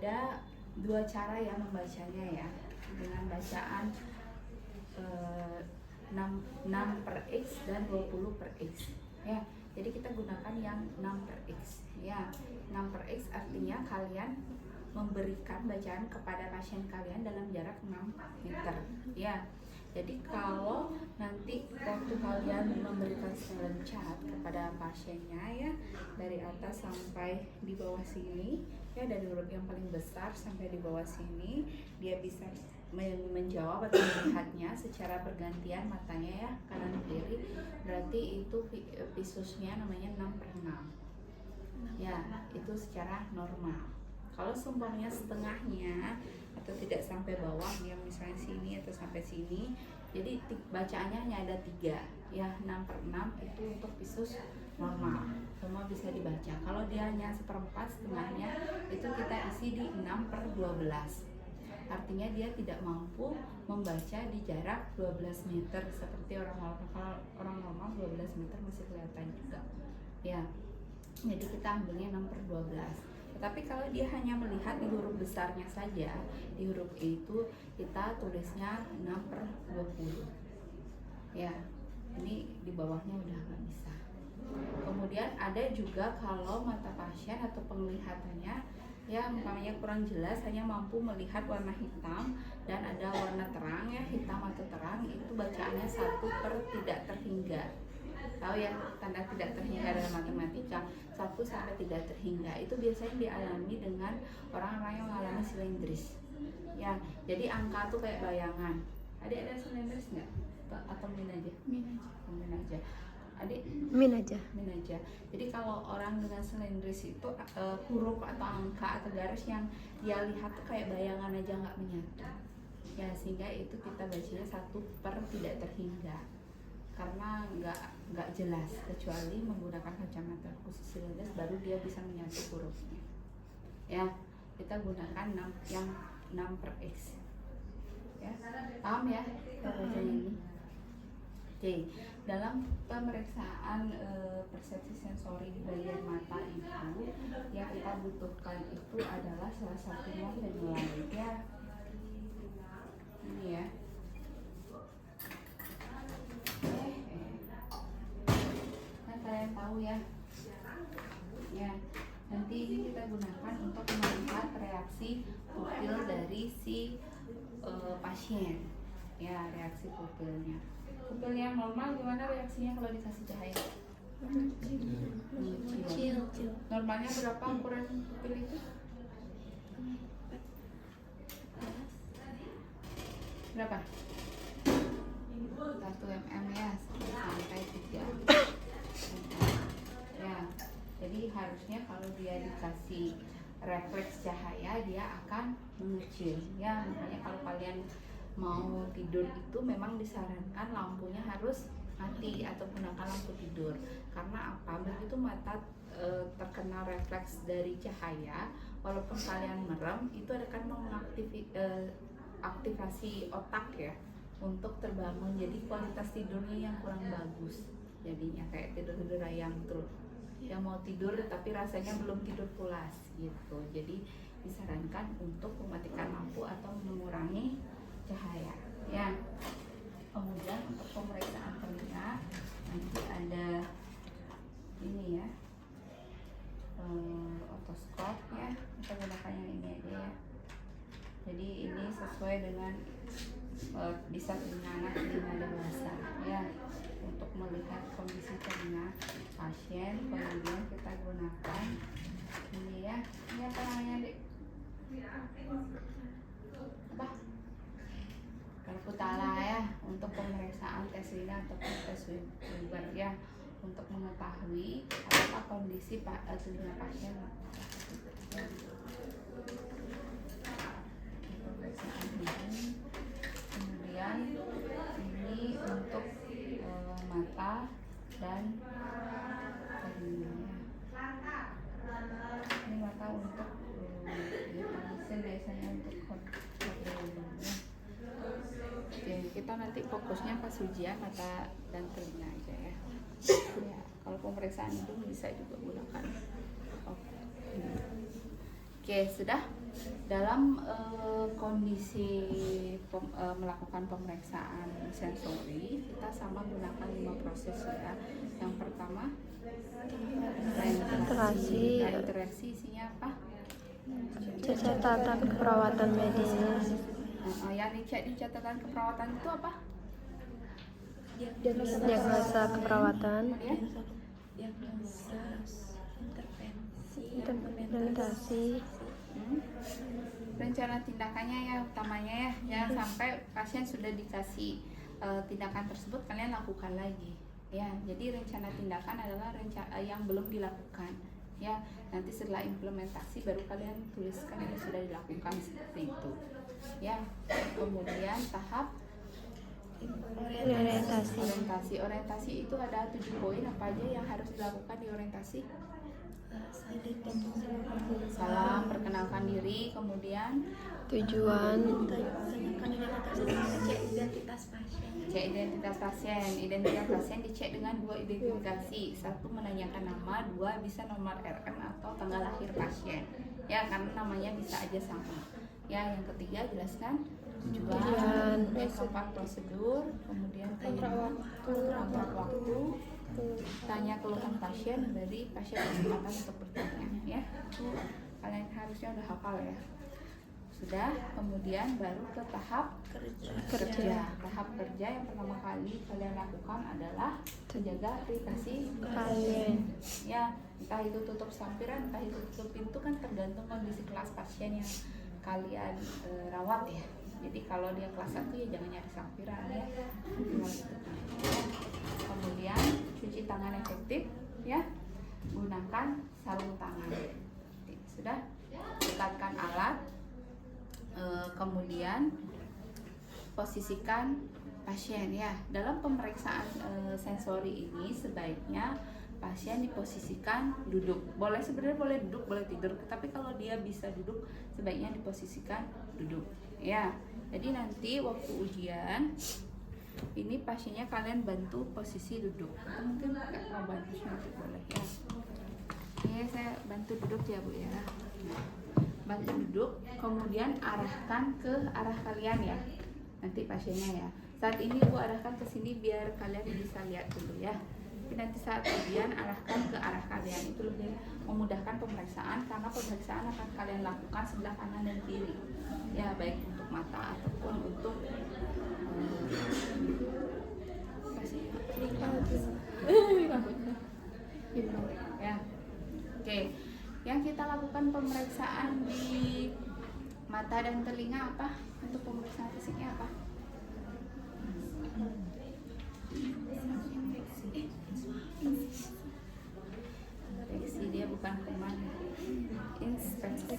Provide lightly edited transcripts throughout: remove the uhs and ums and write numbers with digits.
ada dua cara ya membacanya ya, dengan bacaan 6 per X dan 20 per X ya. Jadi kita gunakan yang 6 per X ya. 6 per X artinya kalian memberikan bacaan kepada pasien kalian dalam jarak 6 meter ya. Jadi kalau nanti waktu kalian memberikan setelan cat kepada pasiennya ya, dari atas sampai di bawah sini ya, dari huruf yang paling besar sampai di bawah sini, dia bisa menjawab atau melihatnya secara bergantian matanya ya, kanan kiri, berarti itu visusnya namanya 6 per 6 ya, itu secara normal. Kalau seumpamanya setengahnya atau tidak sampai bawah, yang misalnya sini atau sampai sini, jadi bacaannya hanya ada 3 ya. 6 per 6 itu untuk visus normal, semua bisa dibaca. Kalau dia hanya seperempat setengahnya, itu kita isi di 6 per 12, artinya dia tidak mampu membaca di jarak 12 meter seperti orang normal. Kalau orang normal 12 meter masih kelihatan juga ya. Jadi kita ambilnya 6 per 12. Tapi kalau dia hanya melihat di huruf besarnya saja, di huruf E itu kita tulisnya 6 per 20 ya. Ini di bawahnya udah nggak bisa. Kemudian ada juga kalau mata pasien atau penglihatannya ya umpamanya kurang jelas, hanya mampu melihat warna hitam dan ada warna terang ya, hitam atau terang, itu bacaannya 1 per tidak terhingga. Tahu ya tanda tidak terhingga dalam matematika, 1 sampai tidak terhingga itu biasanya dialami dengan orang-orang yang mengalami silindris ya. Jadi angka tuh kayak bayangan. Adik ada silindris nggak? Atau min aja? Min aja. Adik? Min aja. Jadi kalau orang dengan silindris itu huruf atau angka atau garis yang dia lihat tuh kayak bayangan aja, nggak menyatu ya, sehingga itu kita bacanya 1 per tidak terhingga karena nggak jelas, kecuali menggunakan kacamata khusus silindris baru dia bisa menyatu hurufnya ya. Kita gunakan 6 yang 6 per X ya. Paham ya bacanya ini? Oke, dalam pemeriksaan persepsi sensori di bagian mata itu yang kita butuhkan itu adalah salah satunya fenolid ya. Ini ya. Kan kalian tahu ya. Ya, nanti ini kita gunakan untuk melihat reaksi pupil dari si pasien. Ya, reaksi pupilnya. Pupil yang normal gimana reaksinya kalau dikasih cahaya? Mengecil. Normalnya berapa ukuran pupil itu? Berapa? 1 mm ya, sampai 3 ya. Jadi harusnya kalau dia dikasih refleks cahaya dia akan mengecil ya. Makanya kalau kalian mau tidur itu memang disarankan lampunya harus mati atau gunakan lampu tidur. Karena apa? Begitu mata terkena refleks dari cahaya, walaupun kalian merem, itu akan mengaktifasi otak ya untuk terbangun. Jadi kualitas tidurnya yang kurang bagus. Jadinya kayak tidur ayam tuh. Yang mau tidur tapi rasanya belum tidur pulas gitu. Jadi disarankan untuk mematikan lampu atau mengurangi cahaya ya. Kemudian untuk pemeriksaan telinga nanti ada ini ya, otoskop ya. Kita gunakan yang ini aja ya. Jadi ini sesuai dengan bisa telinga anak, telinga dewasa ya, untuk melihat kondisi telinga pasien. Kemudian kita gunakan ini ya, ini apa namanya Dek? Apa? Kalkutala ya, untuk pemeriksaan tes lidah ataupun tes Weber ya, untuk mengetahui apakah kondisi telinga pasien. Pemeriksaan ini. Kemudian ini untuk mata dan telinga. Ini mata untuk mesin biasanya untuk kontrolnya. Oke, kita nanti fokusnya pas ujian mata dan telinga aja ya. Ya, kalau pemeriksaan hidung bisa juga gunakan. Oke. Oke, sudah. Dalam kondisi melakukan pemeriksaan sensori, kita sama gunakan 5 proses ya. Yang pertama, interaksi isinya apa? Catatan keperawatan medis. Yang dicek di catatan keperawatan itu apa? Diagnosa keperawatan, implementasi, rencana tindakannya ya, utamanya ya, jangan sampai pasien sudah dikasih tindakan tersebut kalian lakukan lagi ya. Jadi rencana tindakan adalah rencana yang belum dilakukan ya, nanti setelah implementasi baru kalian tuliskan yang sudah dilakukan seperti itu ya. Kemudian tahap orientasi itu ada 7 poin. Apa aja yang harus dilakukan di orientasi? Salam, perkenalkan diri, kemudian tujuan, cek identitas pasien. Identitas pasien dicek dengan 2 identifikasi. 1 menanyakan nama, 2 bisa nomor RM atau tanggal lahir pasien ya, karena namanya bisa aja sama ya. Yang ketiga jelaskan tujuan, keempat prosedur, kemudian kontrak waktu, tanya keluhan pasien, dari pasien kesempatan untuk bertanya ya. Kalian harusnya udah hafal ya. Sudah, kemudian baru ke tahap kerja. Tahap kerja yang pertama kali kalian lakukan adalah menjaga privasi pasien ya, entah itu tutup sampiran, entah itu tutup pintu, kan tergantung kondisi kelas pasien yang kalian rawat ya. Jadi kalau dia kelas 1 ya jangan nyari sampiran ya. Kemudian cuci tangan efektif ya, gunakan sarung tangan. Sudah, dekatkan alat, kemudian posisikan pasien ya. Dalam pemeriksaan sensori ini sebaiknya pasien diposisikan duduk. Sebenarnya boleh duduk, boleh tidur, tapi kalau dia bisa duduk sebaiknya diposisikan duduk ya. Jadi nanti waktu ujian ini pasiennya kalian bantu posisi duduk. Atau mungkin pakai pembantu nanti boleh ya. Oke, saya bantu duduk ya Bu ya. Bantu duduk, kemudian arahkan ke arah kalian ya. Nanti pasiennya ya. Saat ini Bu arahkan ke sini biar kalian bisa lihat dulu ya. Tapi nanti saat ujian arahkan ke arah kalian, itu lebih memudahkan pemeriksaan, karena pemeriksaan akan kalian lakukan sebelah kanan dan kiri ya, baik untuk mata ataupun untuk ya. Oke, yang kita lakukan pemeriksaan di mata dan telinga apa? Untuk pemeriksaan fisiknya apa? Inspeksi, dia bukan kuman. Inspeksi.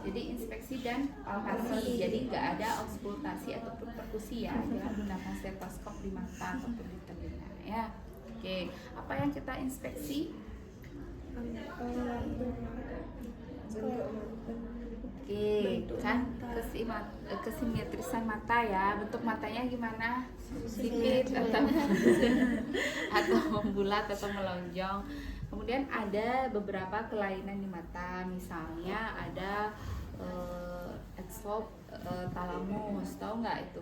Jadi inspeksi dan palpasi. Jadi nggak ada auskultasi ataupun perkusi ya. Jangan gunakan stetoskop di mata ataupun di telinga ya. Oke, apa yang kita inspeksi? Oke, kan kesimetrisan mata ya. Bentuk matanya gimana? Sipit atau bulat atau melonjong. Kemudian ada beberapa kelainan di mata, misalnya ada exophthalmos, tahu nggak itu?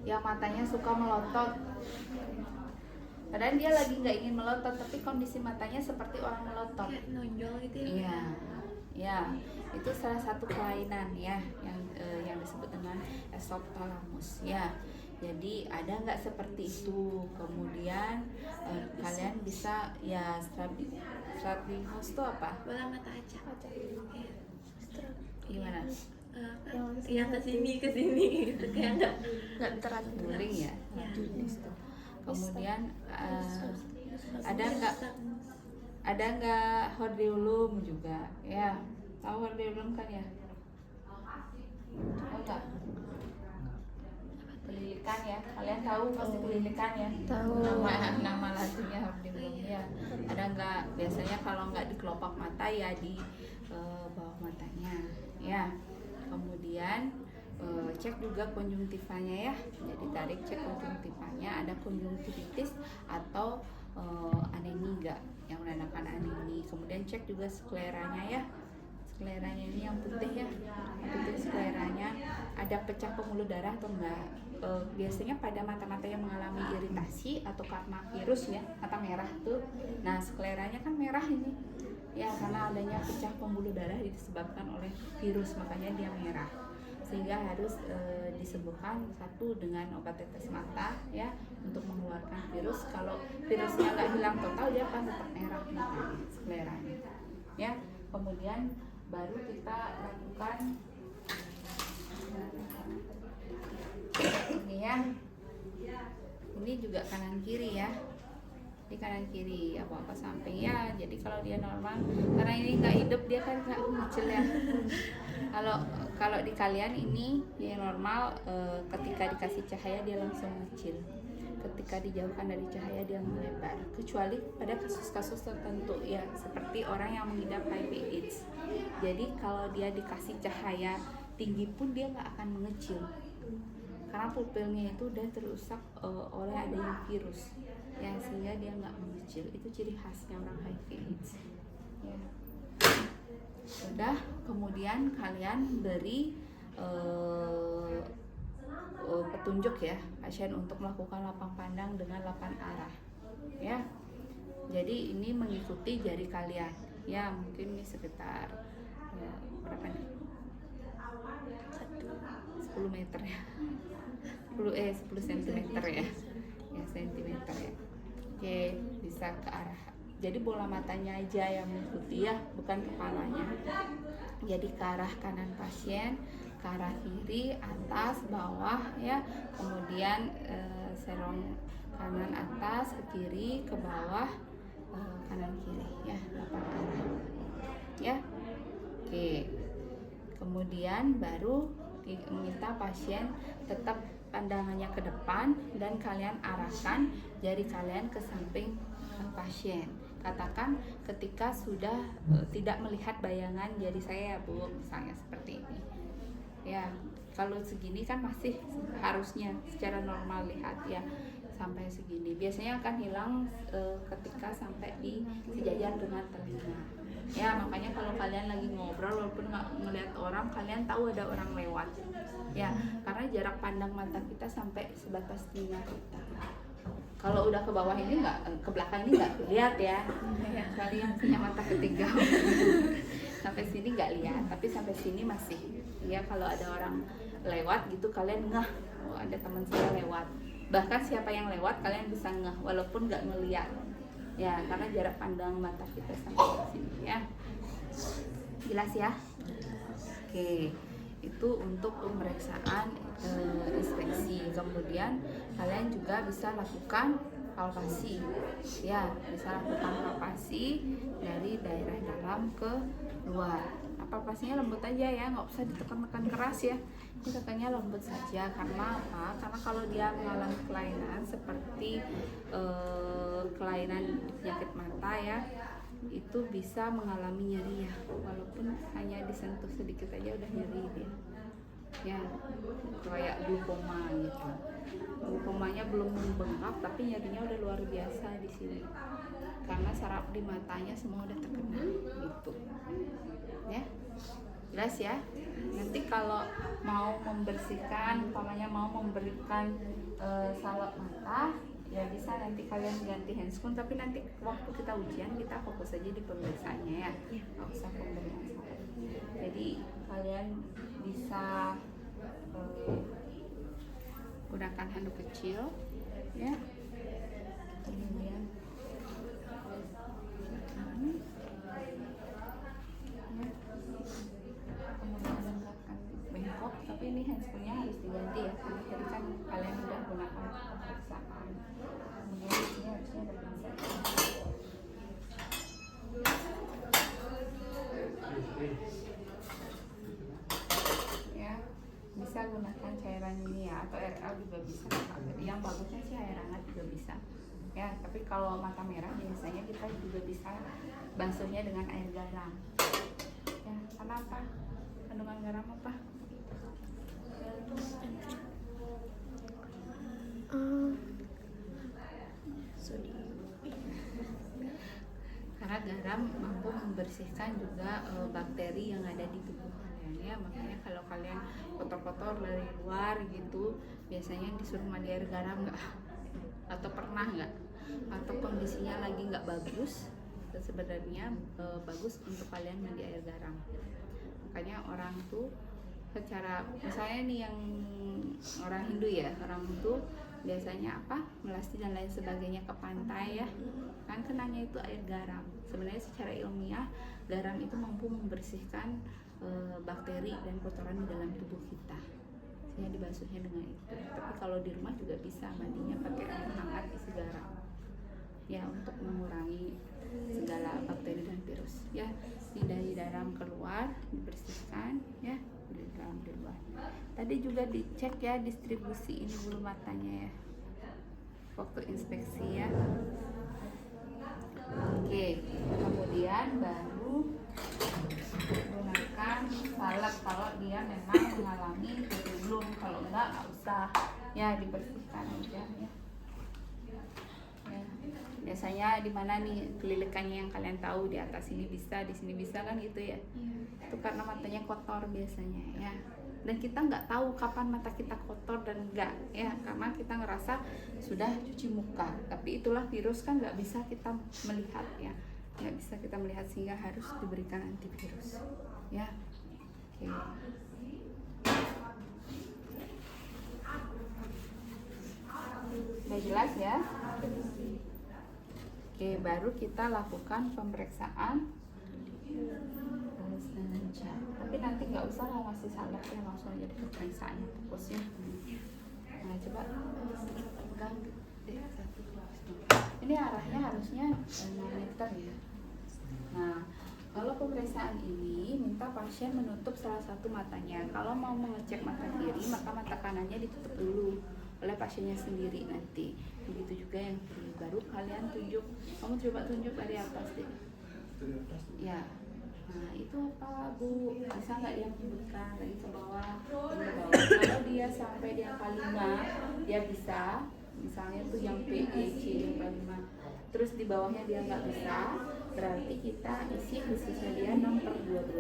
Yang matanya suka melotot. Padahal dia lagi nggak ingin melotot, tapi kondisi matanya seperti orang melotot. Kayak nonjol gitu ya? Iya, ya, itu salah satu kelainan ya, yang disebut dengan exophthalmos ya. Jadi ada nggak seperti itu? Kemudian kalian bisa ya strabismus itu apa? Bola mata aja. Gimana? Yang kesini gitu, kayak nggak Teratur guling ya. Kemudian ada nggak hordeolum juga ya? Tahu hordeolum kan ya? Tahu nggak? Pelilikan ya, kalian tahu pasti pelilikan ya. Tahu. Nama latinnya hordeolum ya. Ada nggak? Biasanya kalau nggak di kelopak mata ya di bawah matanya ya. Kemudian cek juga konjungtivanya ya. Jadi tarik cek konjungtivanya, ada konjungtivitis atau anemi enggak, yang menandakan anemi. Kemudian cek juga skleranya ya, skleranya ini yang putih ya, yang putih skleranya ada pecah pembuluh darah atau enggak. Biasanya pada mata-mata yang mengalami iritasi atau karena virus ya, mata merah tuh, nah skleranya kan merah ini ya, karena adanya pecah pembuluh darah disebabkan oleh virus, makanya dia merah, sehingga harus disembuhkan satu dengan obat tetes mata ya, untuk mengeluarkan virus. Kalau virusnya nggak hilang total, dia akan tetap merah skleranya ya. Kemudian baru kita lakukan ini ya, ini juga kanan kiri ya, di kanan kiri apa samping ya. Jadi kalau dia normal, karena ini nggak hidup, dia kan nggak muncul ya. Kalau di kalian ini dia normal, ketika dikasih cahaya dia langsung mengecil, ketika dijauhkan dari cahaya dia melebar, kecuali pada kasus-kasus tertentu ya, seperti orang yang mengidap HIV/AIDS. Jadi kalau dia dikasih cahaya tinggi pun dia nggak akan mengecil, karena pupilnya itu udah terusak oleh adanya virus ya, sehingga dia nggak mengecil. Itu ciri khasnya orang HIV/AIDS ya. Udah, kemudian kalian beri petunjuk ya pasien untuk melakukan lapang pandang dengan 8 arah ya. Jadi ini mengikuti jari kalian ya, mungkin ini sekitar berapa nih, 10 meter ya, 10 cm ya, sentimeter ya. Oke, bisa ke arah, jadi bola matanya aja yang mengikuti ya, bukan kepalanya. Jadi ke arah kanan pasien, ke arah kiri, atas, bawah ya. Kemudian serong kanan atas, ke kiri, ke bawah, kanan kiri ya, 8 arah ya. Oke, kemudian baru meminta pasien tetap pandangannya ke depan dan kalian arahkan jari kalian ke samping pasien. Katakan ketika sudah tidak melihat bayangan jari saya Bu, misalnya seperti ini ya. Kalau segini kan masih harusnya secara normal lihat ya, sampai segini. Biasanya akan hilang ketika sampai di sejajar dengan telinga ya. Makanya kalau kalian lagi ngobrol walaupun nggak ngeliat orang, kalian tahu ada orang lewat ya, karena jarak pandang mata kita sampai sebatas telinga kita. Kalau udah ke bawah ini nggak, ke belakang ini nggak lihat ya, kecuali yang punya mata ketiga. Sampai sini nggak lihat, tapi sampai sini masih ya. Kalau ada orang lewat gitu, kalian ngeh, oh ada teman saya lewat. Bahkan siapa yang lewat kalian bisa ngeh walaupun nggak ngeliat ya, karena jarak pandang mata kita sampai sini ya. Jelas ya? Oke, itu untuk pemeriksaan inspeksi. Kemudian kalian juga bisa lakukan palpasi ya, bisa lakukan palpasi dari daerah dalam ke luar. Palpasinya lembut aja ya, nggak usah ditekan-tekan keras ya, ditekannya lembut saja. Karena apa? Karena kalau dia mengalami kelainan seperti kelainan penyakit mata ya, itu bisa mengalami nyeri ya, walaupun hanya disentuh sedikit aja udah nyeri dia ya, kayak glaukoma gitu. Glaukomanya belum membengkak tapi nyerinya udah luar biasa di sini, karena saraf di matanya semua udah terkena gitu ya. Jelas ya? Nanti kalau mau membersihkan, umpamanya mau memberikan salep mata ya, bisa nanti kalian ganti handscoon, tapi nanti waktu kita ujian kita fokus aja di pemeriksaannya ya, nggak usah pemberian salep. Jadi kalian bisa gunakan handuk kecil ya, kemudian menggunakan bengkok, tapi ini handscoonnya harus diganti ya, karena tadi kan kalian udah gunakan pemeriksaan. Kemudian di sini harusnya ada pinset ya, bisa gunakan cairan ini ya, atau air juga bisa. Yang bagusnya sih air hangat juga bisa ya, tapi kalau mata merah biasanya kita juga bisa basuhnya dengan air garam ya. Karena apa? Kandungan garam apa? garam mampu membersihkan juga bakteri yang ada di tubuh kalian ya. Makanya kalau kalian kotor-kotor dari luar gitu, biasanya disuruh mandi air garam nggak? Atau pernah nggak? Atau kondisinya lagi nggak bagus, sebenarnya bagus untuk kalian mandi air garam. Makanya orang tuh secara, misalnya nih yang orang Hindu ya, orang tuh biasanya apa, melasti dan lain sebagainya ke pantai ya, kan kenanya itu air garam. Sebenarnya secara ilmiah garam itu mampu membersihkan bakteri dan kotoran di dalam tubuh kita, sehingga dibasuhnya dengan itu. Tapi kalau di rumah juga bisa mandinya pakai air hangat isi garam ya, untuk mengurangi segala bakteri dan virus ya. Dari dalam keluar dibersihkan ya, dari dalam di luar. Tadi juga dicek ya distribusi ini bulu matanya ya waktu inspeksi ya. Oke, kemudian baru gunakan salep kalau dia memang mengalami belum, kalau enggak usah ya, dibersihkan aja ya. Biasanya di mana nih kelilikannya yang kalian tahu, di atas sini bisa, di sini bisa kan gitu ya. Itu karena matanya kotor biasanya ya. Dan kita nggak tahu kapan mata kita kotor dan enggak ya, karena kita ngerasa sudah cuci muka, tapi itulah virus kan nggak bisa kita melihat ya, nggak bisa kita melihat, sehingga harus diberikan antivirus ya. Oke. Udah jelas ya. Oke, baru kita lakukan pemeriksaan tapi nanti nggak usah lah ngasih salep ya, langsung aja pemeriksaannya fokusnya. Nah coba pegang deh satu. Ini arahnya harusnya 6 meter ya. Nah kalau pemeriksaan ini minta pasien menutup salah satu matanya. Kalau mau mengecek mata kiri, maka mata kanannya ditutup dulu oleh pasiennya sendiri nanti. Begitu juga yang kiri. Baru kalian tunjuk, kamu coba tunjuk dari atas deh. Ya. Nah itu apa Bu? Bisa nggak dia menyebutkan lagi ke bawah? Kalau dia sampai di angka 5, dia bisa. Misalnya tuh yang P, E, C, yang 5. Terus di bawahnya dia nggak bisa, berarti kita isi khususnya dia 6/12.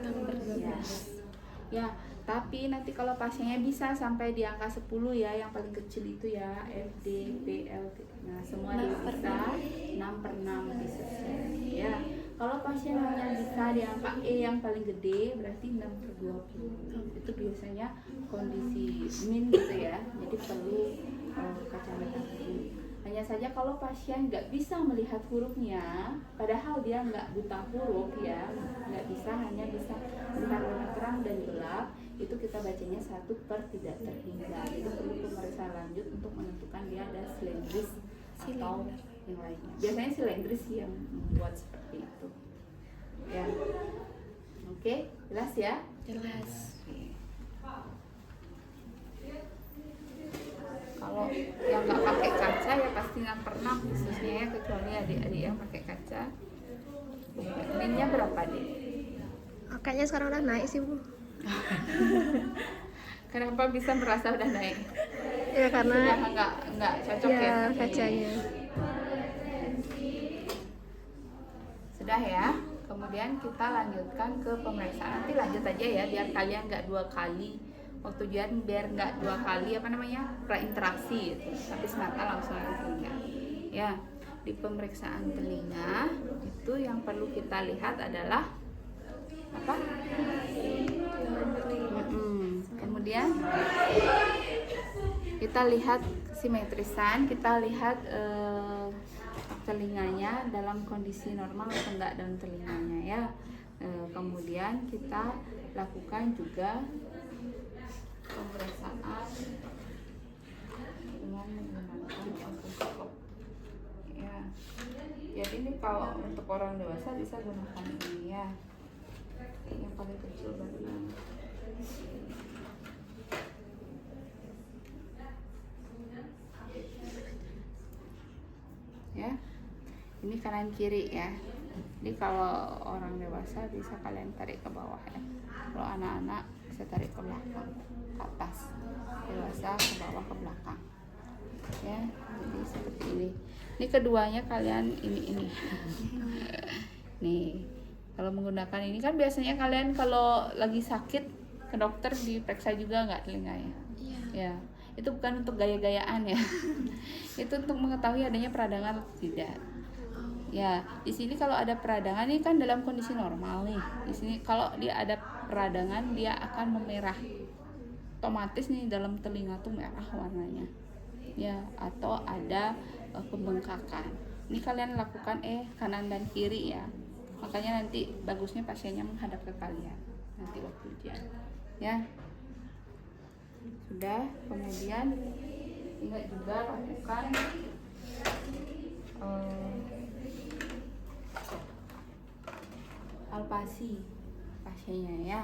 6/12. Ya, tapi nanti kalau pasiennya bisa sampai di angka 10 ya, yang paling kecil itu ya, F, D, P, L, nah semua dia bisa 6/6 bisa ya. Kalau pasien hanya bisa di angka E yang paling gede, berarti 6/20. Itu biasanya kondisi min gitu ya, jadi perlu kacamata kuning. Hanya saja kalau pasien nggak bisa melihat hurufnya, padahal dia nggak buta huruf ya, nggak bisa, hanya bisa melihat warna terang dan gelap, itu kita bacanya 1 per tidak terhingga. Jadi perlu pemeriksaan lanjut untuk menentukan dia ada silindris atau yang lainnya. Biasanya silindris yang membuat seperti itu. Ya, oke, jelas ya? Jelas. Oke. Kalau yang nggak pakai kaca ya pasti 6/6 khususnya ya, kecuali adik-adik yang pakai kaca. Minnya berapa deh? Kayaknya sekarang udah naik sih Bu. Kenapa bisa merasa udah naik? Ya karena Sudah nggak cocok ya, kacanya. Sudah ya. Kemudian kita lanjutkan ke pemeriksaan. Nanti lanjut aja ya, biar kalian nggak 2 kali waktu ujian, biar nggak 2 kali prainteraksi gitu. Tapi semata langsung ke telinga. Ya, di pemeriksaan telinga itu yang perlu kita lihat adalah apa? Kemudian kita lihat simetrisan, kita lihat telinganya dalam kondisi normal atau enggak dalam telinganya ya. Kemudian kita lakukan juga pemeriksaan dengan menggunakan otoskop ya. Jadi ini kalau untuk orang dewasa bisa gunakan ini ya, yang paling kecil baru ya. Ini kanan kiri ya. Jadi kalau orang dewasa bisa kalian tarik ke bawah ya. Kalau anak-anak bisa tarik ke belakang, ke atas. Dewasa ke bawah, ke belakang. ya. Jadi seperti ini keduanya kalian ini nih. Kalau menggunakan ini kan biasanya kalian kalau lagi sakit ke dokter diperiksa juga nggak telinganya? Iya. Ya, itu bukan untuk gaya-gayaan ya. Itu untuk mengetahui adanya peradangan atau tidak. Ya, di sini kalau ada peradangan ini kan dalam kondisi normal nih. Di sini kalau dia ada peradangan dia akan memerah. Otomatis nih dalam telinga tuh merah warnanya. Ya, atau ada pembengkakan. Ini kalian lakukan kanan dan kiri ya. Makanya nanti bagusnya pasiennya menghadap ke kalian nanti waktu ujian. Ya. Sudah, kemudian ingat juga lakukan palpasi pasiennya ya.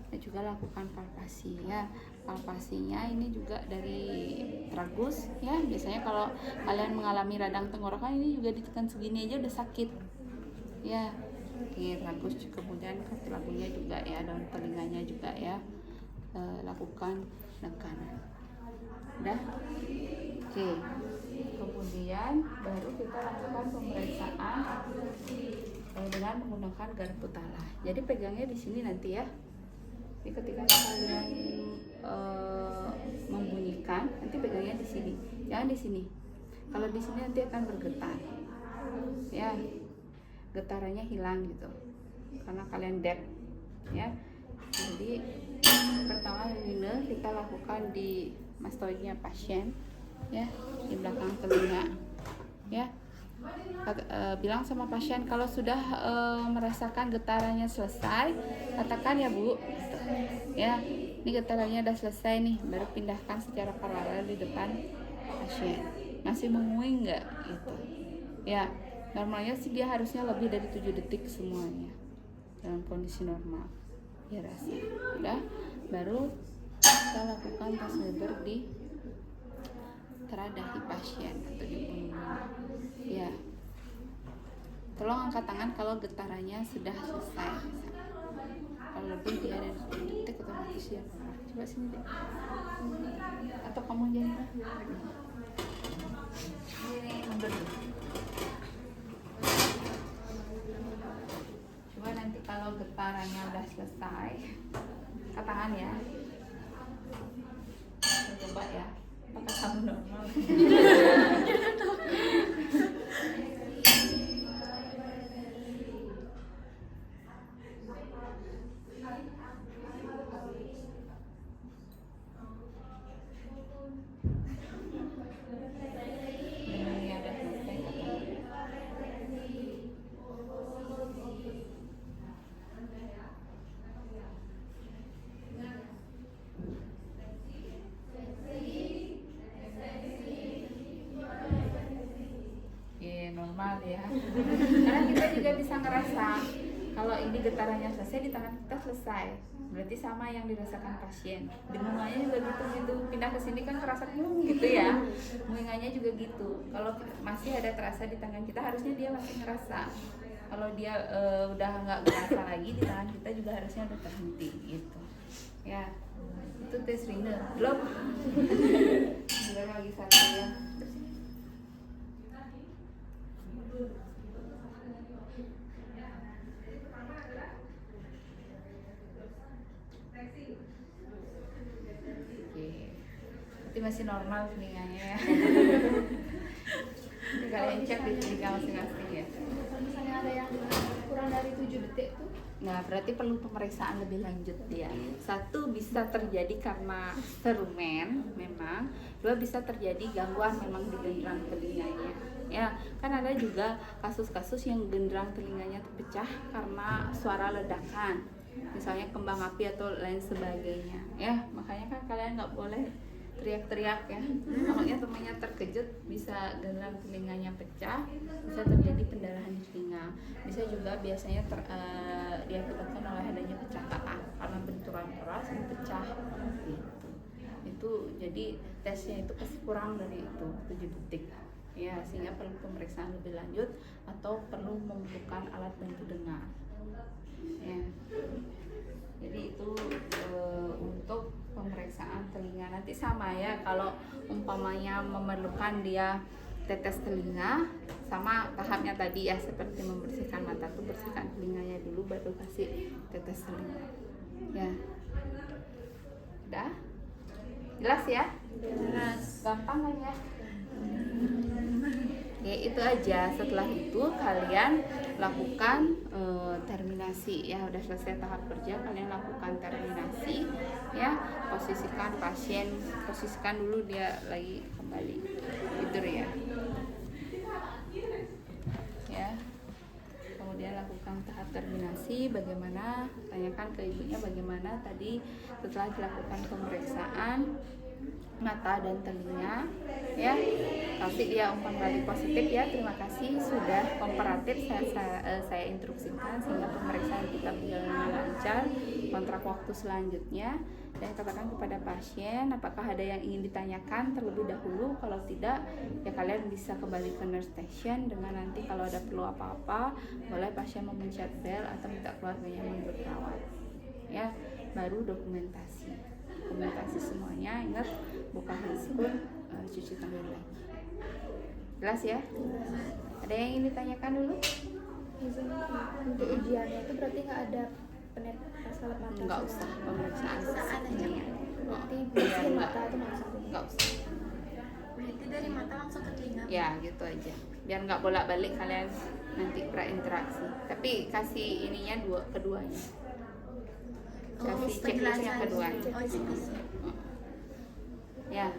Dan juga lakukan palpasi ya. Palpasinya ini juga dari tragus ya. Biasanya kalau kalian mengalami radang tenggorokan ini juga ditekan segini aja udah sakit ya. Di tragus, kemudian kartilagunya juga ya, daun telinganya juga ya. Lakukan tekanan. Udah? Oke. Kemudian baru kita lakukan pemeriksaan dengan menggunakan garpu talah. Jadi pegangnya di sini nanti ya. Jadi ketika kalian membunyikan, nanti pegangnya di sini. Jangan di sini. Kalau di sini nanti akan bergetar. Ya. Getarannya hilang gitu. Karena kalian deaf ya. Jadi pertama ini kita lakukan di mastoidnya pasien ya, di belakang telinga ya. Bilang sama pasien kalau sudah merasakan getarannya selesai, katakan ya Bu gitu. Ya, ini getarannya udah selesai nih, baru pindahkan secara paralel di depan pasien. Masih menguing nggak gitu ya. Normalnya sih dia harusnya lebih dari 7 detik semuanya dalam kondisi normal ya rasa. Udah, baru kita lakukan tes Weber di teradahi pasien atau di punggungnya ya. Tolong angkat tangan kalau getarannya sudah selesai. Kalau lebih dia dari 7 detik otomatis ya. Coba sini deh. Atau kamu jangan ini mundur. Coba nanti kalau getarannya udah selesai, angkat tangan ya. Coba ya, apakah kamu normal? Normal ya. Karena kita juga bisa ngerasa kalau ini getarannya selesai, di tangan kita selesai. Berarti sama yang dirasakan pasien. Dengungannya juga gitu. Pindah ke sini kan kerasa gitu ya. Mengingatnya juga gitu. Kalau masih ada terasa di tangan kita, harusnya dia masih ngerasa. Kalau dia udah nggak ngerasa lagi, di tangan kita juga harusnya udah terhenti gitu. Ya, itu tes Rina. Belum. Belum lagi satu ya. Berarti masih normal telinganya ya. Kalian cek di telinga masing-masing ya. Kalau misalnya ada yang kurang dari 7 detik tuh, Nah, berarti perlu pemeriksaan lebih lanjut dia. Satu, bisa terjadi karena serumen memang. Dua, bisa terjadi gangguan memang di genderang telinganya. Ya, kan ada juga kasus-kasus yang genderang telinganya terpecah karena suara ledakan. Misalnya kembang api atau lain sebagainya. Ya, makanya kan kalian nggak boleh teriak-teriak ya. Makanya temannya terkejut, bisa genderang telinganya pecah, bisa terjadi pendarahan di telinga. Bisa juga biasanya diakibatkan oleh adanya kecelakaan karena benturan keras yang pecah gitu. Itu jadi tesnya itu pasti kurang dari itu 7 detik ya, sehingga perlu pemeriksaan lebih lanjut atau perlu membutuhkan alat bantu dengar ya. Jadi itu untuk pemeriksaan telinga. Nanti sama ya, kalau umpamanya memerlukan dia tetes telinga, sama tahapnya tadi ya, seperti membersihkan mata tuh bersihkan telinganya dulu baru kasih tetes telinga. Ya. Udah? Jelas ya? Jelas. Gampang kan ya? Ya itu aja. Setelah itu kalian lakukan terminasi ya. Udah selesai tahap kerja, kalian lakukan terminasi ya. Posisikan dulu dia lagi kembali tidur ya. Ya. Kemudian lakukan tahap terminasi. Bagaimana? Tanyakan ke ibunya bagaimana tadi setelah dilakukan pemeriksaan mata dan telinga ya, kasih dia umpan balik positif ya, terima kasih sudah kooperatif, saya instruksikan sehingga pemeriksaan kita berjalan lancar. Kontrak waktu selanjutnya saya katakan kepada pasien apakah ada yang ingin ditanyakan terlebih dahulu, kalau tidak ya kalian bisa kembali ke nurse station dengan nanti kalau ada perlu apa-apa boleh pasien memencet bel atau minta keluarganya menurut rawat ya. Baru dokumentasi semuanya, ingat buka handphone, cuci tangan lagi. Jelas ya? Ada yang ingin ditanyakan dulu? Izin, untuk ujiannya itu berarti nggak ada masalah mata? Nggak usah, pemeriksaan aja. Berarti Iya, bersihin mata itu nggak usah? nggak usah. Berarti dari mata langsung ke telinga? Ya gitu aja, biar nggak bolak-balik kalian nanti berinteraksi. Tapi kasih ininya keduanya. Kasih checklist yang keduanya. Ya,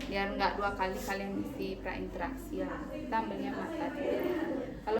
biar nggak 2 kali kalian mesti prainteraksi ya. Kita ambilnya mata dulu.